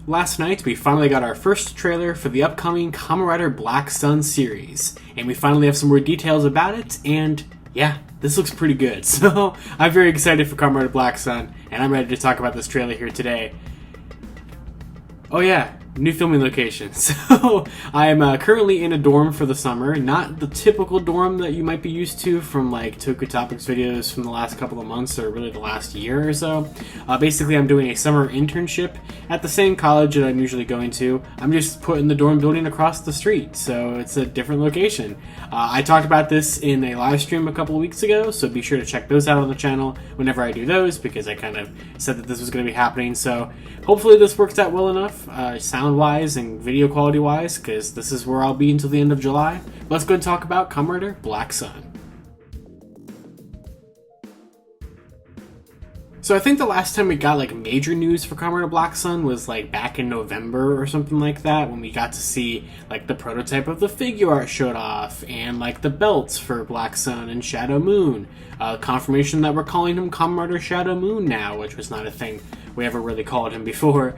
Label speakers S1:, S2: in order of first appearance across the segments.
S1: Last night, we finally got our first trailer for the upcoming Kamen Rider Black Sun series, and we finally have some more details about it, and yeah, this looks pretty good. So, I'm very excited for Kamen Rider Black Sun, and I'm ready to talk about this trailer here today. Oh yeah, new filming location. So, I am currently in a dorm for the summer, not the typical dorm that you might be used to from like Toku Topics videos from the last couple of months or really the last year or so. Basically, I'm doing a summer internship at the same college that I'm usually going to. I'm just put in the dorm building across the street, so it's a different location. I talked about this in a live stream a couple of weeks ago, so be sure to check those out on the channel whenever I do those, because I kind of said that this was going to be happening. So hopefully this works out well enough, sound-wise and video quality-wise, because this is where I'll be until the end of July. Let's go and talk about Kamen Rider Black Sun. So I think the last time we got like major news for Kamen Rider Black Sun was like back in November or something like that, when we got to see like the prototype of the figure art showed off, and like the belts for Black Sun and Shadow Moon. Confirmation that we're calling him Kamen Rider Shadow Moon now, which was not a thing we ever really called him before.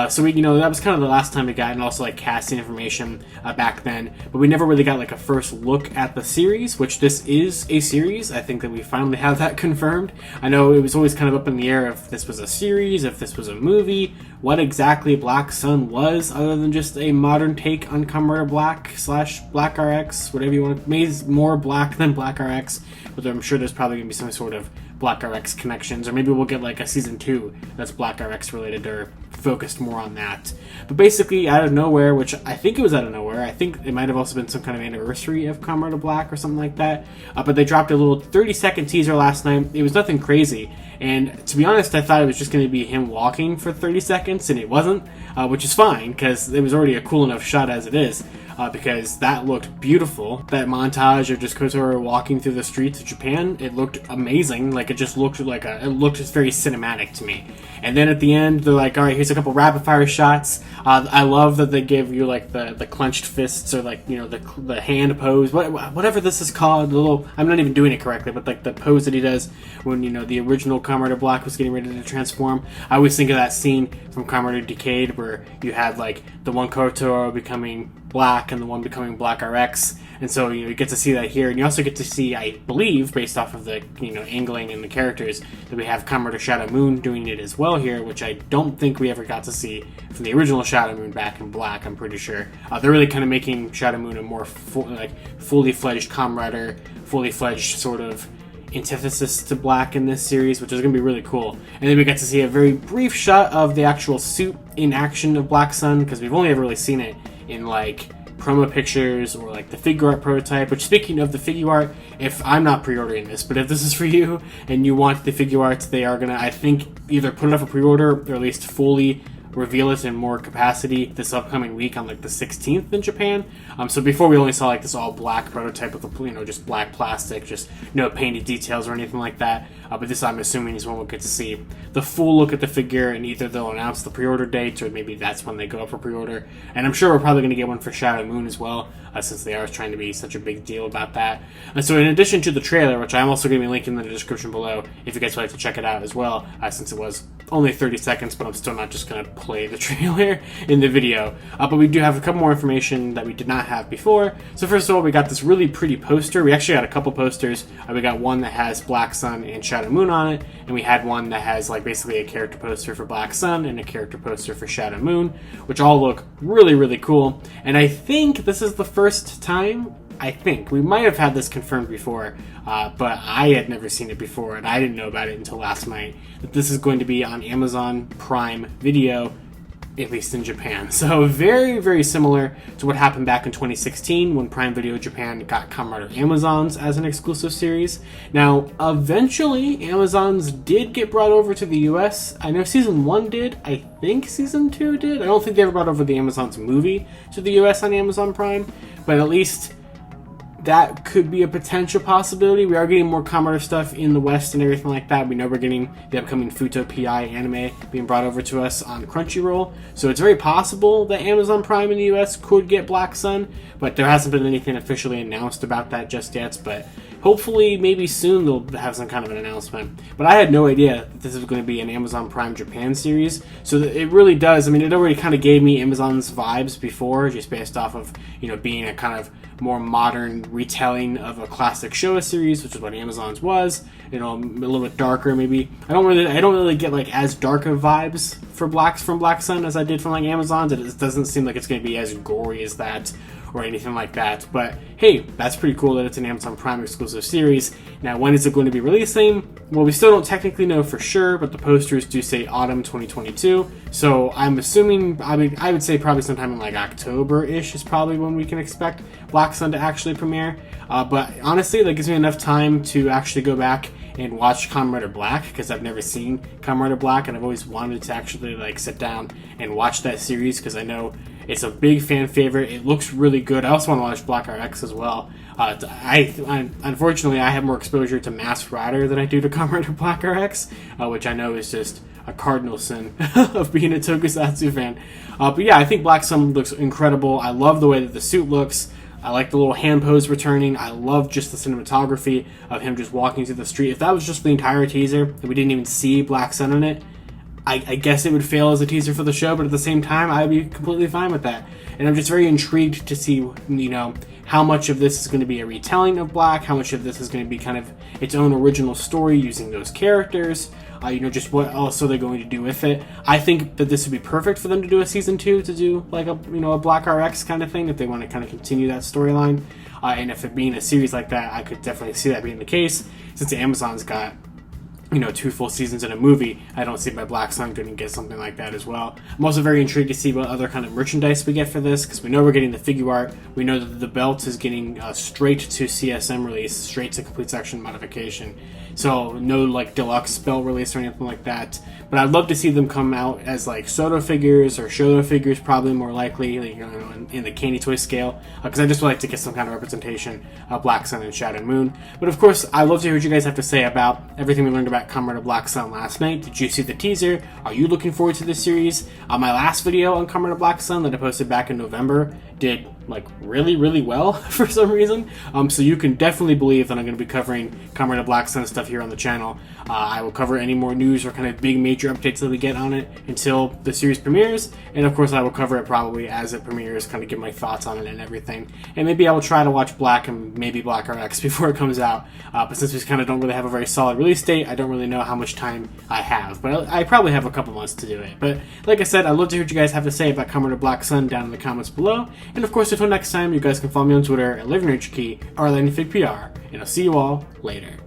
S1: So we, that was kind of the last time we got, and also like casting information back then. But we never really got like a first look at the series, which this is a series. I think that we finally have that confirmed. I know it was always kind of up in the air if this was a series, if this was a movie, what exactly Black Sun was, other than just a modern take on Kamen Rider Black / Black RX, whatever you want. Maybe it's more black than Black RX, but I'm sure there's probably going to be some sort of Black RX connections, or maybe we'll get like a season 2 that's Black RX related or focused more on that. But basically, out of nowhere, which I think it was out of nowhere, I think it might have also been some kind of anniversary of Kamen Rider Black or something like that, but they dropped a little 30-second teaser last night. It was nothing crazy, and to be honest, I thought it was just going to be him walking for 30 seconds, and it wasn't, which is fine, because it was already a cool enough shot as it is. Because that looked beautiful. That montage of just Kotaro walking through the streets of Japan, it looked amazing. Like, it just looked like it looked just very cinematic to me. And then at the end, they're like, alright, here's a couple rapid fire shots. I love that they give you like the clenched fists, or like, the hand pose, whatever this is called, the little, I'm not even doing it correctly, but like the pose that he does when, the original Kamen Rider Black was getting ready to transform. I always think of that scene from Kamen Rider Decade where you had like the one Kotaro becoming Black and the one becoming Black RX, and so you get to see that here, and you also get to see, I believe, based off of the angling and the characters, that we have Kamen Rider Shadow Moon doing it as well here, which I don't think we ever got to see from the original Shadow Moon back in Black. I'm pretty sure they're really kind of making Shadow Moon a more fully fledged Kamen Rider, fully fledged sort of antithesis to Black in this series, which is going to be really cool. And then we get to see a very brief shot of the actual suit in action of Black Sun, because we've only ever really seen it in like promo pictures or like the figure art prototype. Which, speaking of the figure art, if I'm not pre-ordering this, but if this is for you and you want the figure arts, they are gonna, I think, either put it up for pre-order or at least fully reveal it in more capacity this upcoming week on like the 16th in Japan. So before we only saw like this all black prototype with the, just black plastic, just no painted details or anything like that. But this, I'm assuming, is when we'll get to see the full look at the figure, and either they'll announce the pre-order date, or maybe that's when they go up for pre-order. And I'm sure we're probably going to get one for Shadow Moon as well, since they are trying to be such a big deal about that. And so in addition to the trailer, which I'm also going to be linking in the description below if you guys would like to check it out as well, since it was only 30 seconds, but I'm still not just going to play the trailer in the video. But we do have a couple more information that we did not have before. So first of all, we got this really pretty poster. We actually got a couple posters. We got one that has Black Sun and Shadow Moon on it, and we had one that has like basically a character poster for Black Sun and a character poster for Shadow Moon, which all look really, really cool. And I think this is the first time, we might have had this confirmed before, but I had never seen it before, and I didn't know about it until last night, that this is going to be on Amazon Prime Video, at least in Japan. So very, very similar to what happened back in 2016 when Prime Video Japan got Kamen Rider Amazons as an exclusive series. Now, eventually, Amazons did get brought over to the US. I know Season 1 did. I think Season 2 did. I don't think they ever brought over the Amazons movie to the US on Amazon Prime, but at least that could be a potential possibility. We are getting more Kamen Rider stuff in the West and everything like that. We know we're getting the upcoming Futo PI anime being brought over to us on Crunchyroll. So it's very possible that Amazon Prime in the US could get Black Sun, but there hasn't been anything officially announced about that just yet. But hopefully maybe soon they'll have some kind of an announcement. But I had no idea that this was going to be an Amazon Prime Japan series, so it really does. I mean, it already kind of gave me Amazon's vibes before, just based off of, you know, being a kind of more modern retelling of a classic Showa series, which is what Amazon's was. You know, a little bit darker maybe. I don't really get like as dark of vibes from Black Sun as I did from like Amazon's. It doesn't seem like it's going to be as gory as that or anything like that. But hey, that's pretty cool that it's an Amazon Prime exclusive series. Now, when is it going to be releasing? Well, we still don't technically know for sure, but the posters do say autumn 2022. So I'm assuming, I would say probably sometime in like October-ish is probably when we can expect Black Sun to actually premiere. But honestly, that gives me enough time to actually go back and watch Kamen Rider Black, because I've never seen Kamen Rider Black, and I've always wanted to actually like sit down and watch that series, because I know it's a big fan favorite. It looks really good. I also want to watch Black RX as well. Unfortunately, I have more exposure to Masked Rider than I do to Kamen Rider Black RX, which I know is just a cardinal sin of being a Tokusatsu fan. But yeah, I think Black Sun looks incredible. I love the way that the suit looks. I like the little hand pose returning. I love just the cinematography of him just walking through the street. If that was just the entire teaser and we didn't even see Black Sun in it, I guess it would fail as a teaser for the show, but at the same time, I'd be completely fine with that. And I'm just very intrigued to see, you know, how much of this is going to be a retelling of Black, how much of this is going to be kind of its own original story using those characters, you know, just what else are they going to do with it. I think that this would be perfect for them to do a season 2, to do like a, you know, a Black RX kind of thing, if they want to kind of continue that storyline. And if it being a series like that, I could definitely see that being the case. Since Amazon's got, you know, 2 full seasons in a movie, I don't see my Black Sun going to get something like that as well. I'm also very intrigued to see what other kind of merchandise we get for this, because we know we're getting the figure art. We know that the belt is getting straight to CSM release, straight to complete section modification. So no like deluxe belt release or anything like that. But I'd love to see them come out as like Soto figures or Shoto figures, probably more likely, like, you know, in the Candy Toy scale, because I just would like to get some kind of representation of Black Sun and Shadow Moon. But of course, I'd love to hear what you guys have to say about everything we learned about Kamen Rider Black Sun last night. Did you see the teaser? Are you looking forward to this series? My last video on Kamen Rider Black Sun that I posted back in November did like really well for some reason. So you can definitely believe that I'm going to be covering Kamen Rider Black Sun stuff here on the channel. I will cover any more news or kind of big major updates that we get on it until the series premieres, and of course I will cover it probably as it premieres, kind of give my thoughts on it and everything. And maybe I will try to watch Black and maybe Black RX before it comes out. But since we kind of don't really have a very solid release date, I don't really know how much time I have. But I probably have a couple months to do it. But like I said, I'd love to hear what you guys have to say about Kamen Rider Black Sun down in the comments below. And of course, until next time, you guys can follow me on Twitter at LivingRangerKey or LandingFigPR, and I'll see you all later.